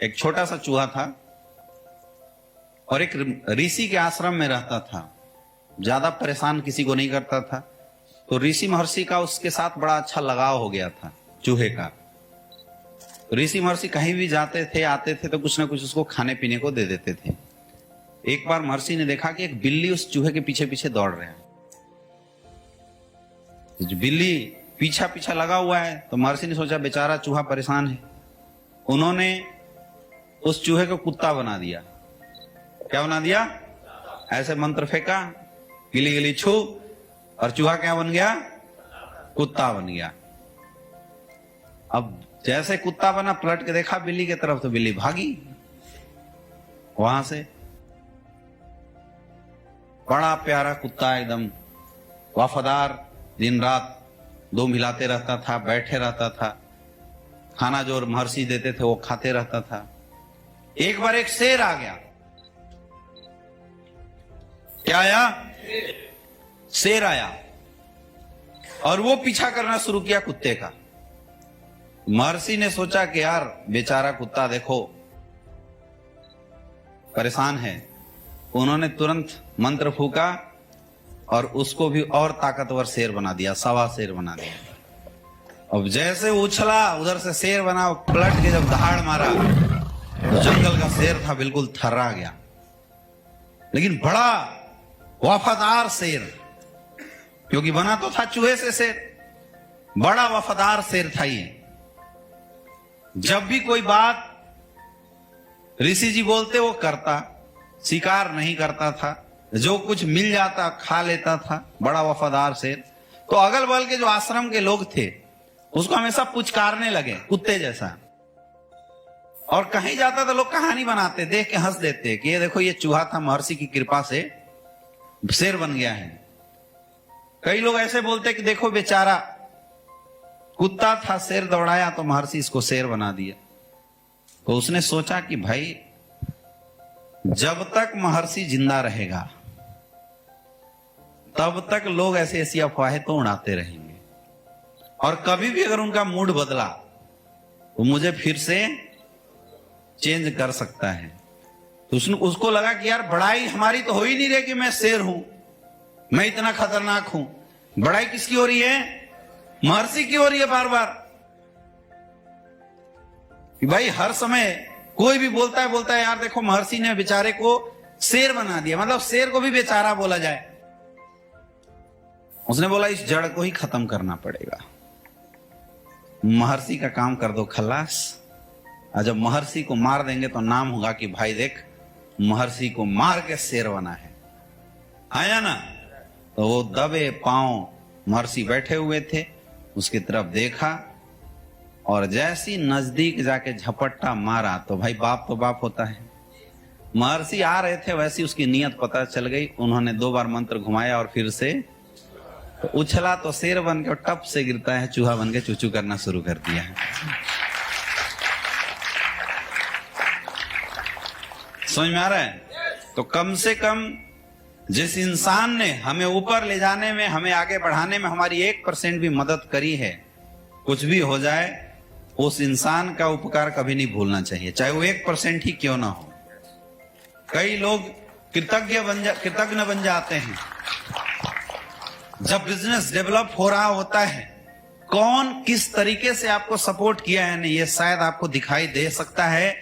एक छोटा सा चूहा था और एक ऋषि के आश्रम में रहता था। ज्यादा परेशान किसी को नहीं करता था। तो ऋषि महर्षि का उसके साथ बड़ा अच्छा लगाव हो गया था चूहे का। ऋषि महर्षि कहीं भी जाते थे आते थे तो कुछ ना कुछ उसको खाने पीने को दे देते थे। एक बार महर्षि ने देखा कि एक बिल्ली उस चूहे के पीछे पीछे दौड़ रहा है। बिल्ली पीछा पीछा लगा हुआ है तो महर्षि ने सोचा बेचारा चूहा परेशान है। उन्होंने उस चूहे को कुत्ता बना दिया। क्या बना दिया? ऐसे मंत्र फेंका, गिली गिली छू, और चूहा क्या बन गया? कुत्ता बन गया। अब जैसे कुत्ता बना पलट के देखा बिल्ली की तरफ तो बिल्ली भागी वहां से। बड़ा प्यारा कुत्ता, एकदम वफादार, दिन रात दो मिलाते रहता था, बैठे रहता था, खाना जो महर्षि देते थे वो खाते रहता था। एक बार एक शेर आ गया। क्या आया? शेर आया और वो पीछा करना शुरू किया कुत्ते का। महर्षि ने सोचा कि यार बेचारा कुत्ता देखो परेशान है। उन्होंने तुरंत मंत्र फूका और उसको भी और ताकतवर शेर बना दिया, सवा शेर बना दिया। अब जैसे उछला उधर से शेर बना, पलट के जब दहाड़ मारा तो जंगल का शेर था बिल्कुल थर्रा गया। लेकिन बड़ा वफादार शेर, क्योंकि बना तो था चूहे से शेर, बड़ा वफादार शेर था ये। जब भी कोई बात ऋषि जी बोलते वो करता, शिकार नहीं करता था, जो कुछ मिल जाता खा लेता था, बड़ा वफादार शेर। तो अगल बगल के जो आश्रम के लोग थे उसको हमेशा पुचकारने लगे कुत्ते जैसा। और कहीं जाता तो लोग कहानी बनाते, देख के हंस देते कि ये देखो ये चूहा था, महर्षि की कृपा से शेर बन गया है। कई लोग ऐसे बोलते कि देखो बेचारा कुत्ता था, शेर दौड़ाया तो महर्षि इसको शेर बना दिया। तो उसने सोचा कि भाई जब तक महर्षि जिंदा रहेगा तब तक लोग ऐसी ऐसी अफवाहें तो उड़ाते रहेंगे, और कभी भी अगर उनका मूड बदला तो मुझे फिर से चेंज कर सकता है। तो उसको लगा कि यार बड़ाई हमारी तो हो ही नहीं रही कि मैं शेर हूं, मैं इतना खतरनाक हूं। बड़ाई किसकी हो रही है? महर्षि की हो रही है बार बार। कि भाई हर समय कोई भी बोलता है यार देखो महर्षि ने बेचारे को शेर बना दिया, मतलब शेर को भी बेचारा बोला जाए। उसने बोला इस जड़ को ही खत्म करना पड़ेगा, महर्षि का काम कर दो खलास। और जब महर्षि को मार देंगे तो नाम होगा कि भाई देख महर्षि को मार के शेर बना है। आया ना? तो वो दबे पांव महर्षि बैठे हुए थे, उसकी तरफ देखा और जैसी नजदीक जाके झपट्टा मारा तो भाई बाप तो बाप होता है। महर्षि आ रहे थे वैसी उसकी नीयत पता चल गई। उन्होंने 2 बार मंत्र घुमाया और फिर से तो उछला तो शेर बन के टप से गिरता है, चूहा बन के चूचू करना शुरू कर दिया है। समझ में आ रहा है? तो कम से कम जिस इंसान ने हमें ऊपर ले जाने में, हमें आगे बढ़ाने में हमारी 1% भी मदद करी है, कुछ भी हो जाए उस इंसान का उपकार कभी नहीं भूलना चाहिए, चाहे वो 1% ही क्यों ना हो। कई लोग कृतज्ञ बन जाते हैं। जब बिजनेस डेवलप हो रहा होता है, कौन किस तरीके से आपको सपोर्ट किया है नहीं ये शायद आपको दिखाई दे सकता है,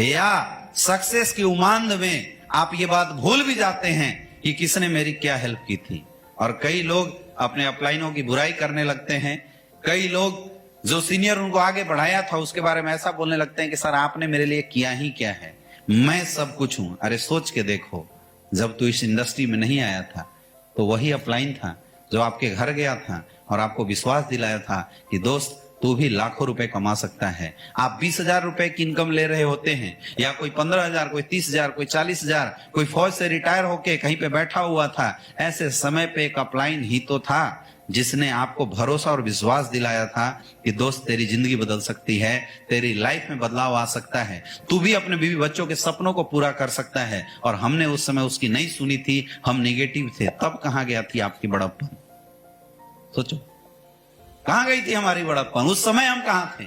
या सक्सेस की उमांद में आप ये बात भूल भी जाते हैं कि किसने मेरी क्या हेल्प की थी। और कई लोग अपने अपलाइनों की बुराई करने लगते हैं। कई लोग जो सीनियर उनको आगे बढ़ाया था उसके बारे में ऐसा बोलने लगते हैं कि सर आपने मेरे लिए किया ही क्या है, मैं सब कुछ हूं। अरे सोच के देखो, जब तू इस इंडस्ट्री में नहीं आया था तो वही अपलाइन था जो आपके घर गया था और आपको विश्वास दिलाया था कि दोस्त तू भी लाखों रुपए कमा सकता है। आप 20,000 रुपए की इनकम ले रहे होते हैं, या कोई 15,000, कोई 30,000, कोई 40,000, कोई फौज से रिटायर होके कहीं पे बैठा हुआ था। ऐसे समय पे एक अपलाइन ही तो था जिसने आपको भरोसा और विश्वास दिलाया था कि दोस्त तेरी जिंदगी बदल सकती है, तेरी लाइफ में बदलाव आ सकता है, तू भी अपने बीवी बच्चों के सपनों को पूरा कर सकता है। और हमने उस समय उसकी नहीं सुनी थी, हम नेगेटिव थे। तब कहां गया थी आपकी बड़प्पन? सोचो कहां गई थी हमारी बड़प्पन? उस समय हम कहां थे?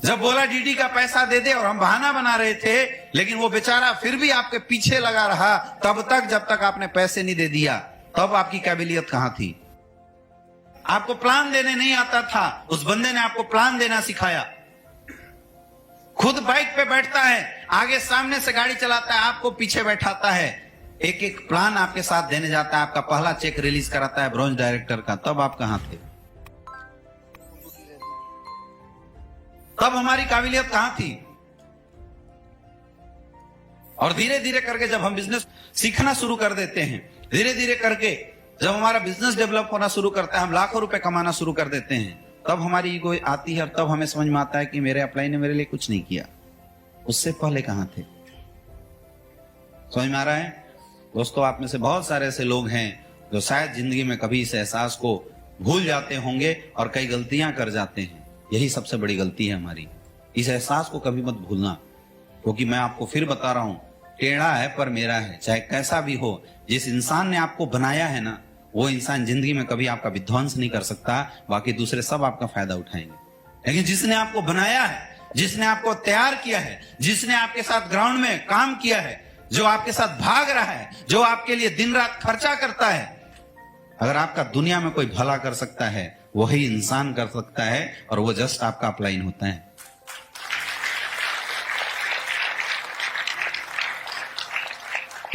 जब बोला डीडी का पैसा दे दे और हम बहाना बना रहे थे, लेकिन वो बेचारा फिर भी आपके पीछे लगा रहा तब तक, जब तक आपने पैसे नहीं दे दिया। तब आपकी काबिलियत कहां थी? आपको प्लान देने नहीं आता था, उस बंदे ने आपको प्लान देना सिखाया। खुद बाइक पे बैठता है, आगे सामने से गाड़ी चलाता है, आपको पीछे बैठाता है, एक एक प्लान आपके साथ देने जाता है, आपका पहला चेक रिलीज कराता है ब्रॉन्ज डायरेक्टर का। तब आप कहां थे? तब हमारी काबिलियत कहां थी? और धीरे धीरे करके जब हम बिजनेस सीखना शुरू कर देते हैं, धीरे धीरे करके जब हमारा बिजनेस डेवलप होना शुरू करता है, हम लाखों रुपए कमाना शुरू कर देते हैं, तब हमारी ईगो आती है और तब हमें समझ में आता है कि मेरे अपलाइन ने मेरे लिए कुछ नहीं किया। उससे पहले कहां थे? समझ में आ रहा है दोस्तों? आप में से बहुत सारे ऐसे लोग हैं जो शायद जिंदगी में कभी इस एहसास को भूल जाते होंगे और कई गलतियां कर जाते हैं। यही सबसे बड़ी गलती है हमारी। इस एहसास को कभी मत भूलना, क्योंकि मैं आपको फिर बता रहा हूं, टेढ़ा है पर मेरा है। चाहे कैसा भी हो, जिस इंसान ने आपको बनाया है ना, वो इंसान जिंदगी में कभी आपका विध्वंस नहीं कर सकता। बाकी दूसरे सब आपका फायदा उठाएंगे, लेकिन जिसने आपको बनाया है, जिसने आपको तैयार किया है, जिसने आपके साथ ग्राउंड में काम किया है, जो आपके साथ भाग रहा है, जो आपके लिए दिन रात खर्चा करता है, अगर आपका दुनिया में कोई भला कर सकता है, वही इंसान कर सकता है, और वो जस्ट आपका अपलाइन होता है।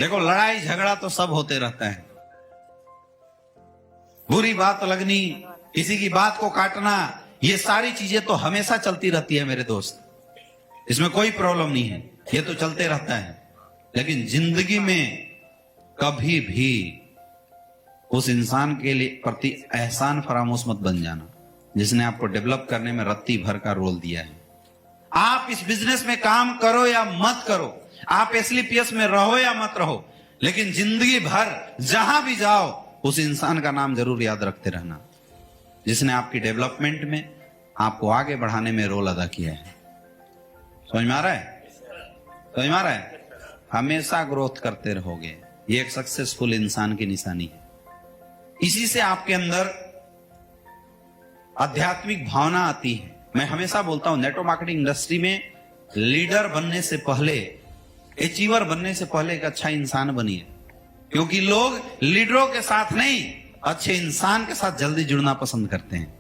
देखो, लड़ाई झगड़ा तो सब होते रहता है, बुरी बात लगनी, किसी की बात को काटना, ये सारी चीजें तो हमेशा चलती रहती है मेरे दोस्त। इसमें कोई प्रॉब्लम नहीं है, ये तो चलते रहता है। लेकिन जिंदगी में कभी भी उस इंसान के लिए प्रति एहसान फरामोश मत बन जाना जिसने आपको डेवलप करने में रत्ती भर का रोल दिया है। आप इस बिजनेस में काम करो या मत करो, आप एसलीपीएस में रहो या मत रहो, लेकिन जिंदगी भर जहां भी जाओ उस इंसान का नाम जरूर याद रखते रहना जिसने आपकी डेवलपमेंट में, आपको आगे बढ़ाने में रोल अदा किया है। समझ में आ रहा है? समझ में आ रहा है? हमेशा ग्रोथ करते रहोगे, ये एक सक्सेसफुल इंसान की निशानी है। इसी से आपके अंदर आध्यात्मिक भावना आती है। मैं हमेशा बोलता हूं, नेटवर्क मार्केटिंग इंडस्ट्री में लीडर बनने से पहले, अचीवर बनने से पहले एक अच्छा इंसान बनिए, क्योंकि लोग लीडरों के साथ नहीं, अच्छे इंसान के साथ जल्दी जुड़ना पसंद करते हैं।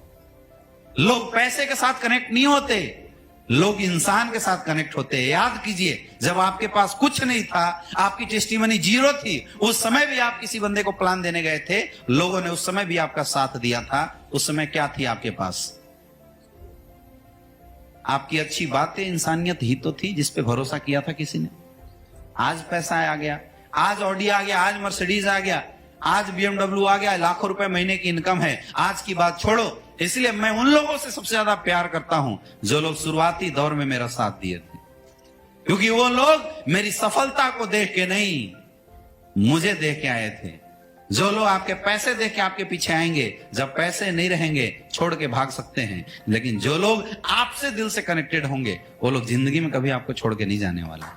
लोग पैसे के साथ कनेक्ट नहीं होते, लोग इंसान के साथ कनेक्ट होते हैं। याद कीजिए, जब आपके पास कुछ नहीं था, आपकी टेस्टिमनी जीरो थी, उस समय भी आप किसी बंदे को प्लान देने गए थे, लोगों ने उस समय भी आपका साथ दिया था। उस समय क्या थी आपके पास? आपकी अच्छी बातें, इंसानियत ही तो थी जिस पे भरोसा किया था किसी ने। आज पैसा आ गया, आज ऑडी आ गया, आज मर्सिडीज आ गया, आज बीएमडब्ल्यू आ गया, लाखों रुपए महीने की इनकम है। आज की बात छोड़ो। इसलिए मैं उन लोगों से सबसे ज्यादा प्यार करता हूं जो लोग शुरुआती दौर में मेरा साथ दिए थे, क्योंकि वो लोग मेरी सफलता को देख के नहीं, मुझे देख के आए थे। जो लोग आपके पैसे देख के आपके पीछे आएंगे, जब पैसे नहीं रहेंगे छोड़ के भाग सकते हैं, लेकिन जो लोग आपसे दिल से कनेक्टेड होंगे, वो लोग जिंदगी में कभी आपको छोड़ के नहीं जाने वाला।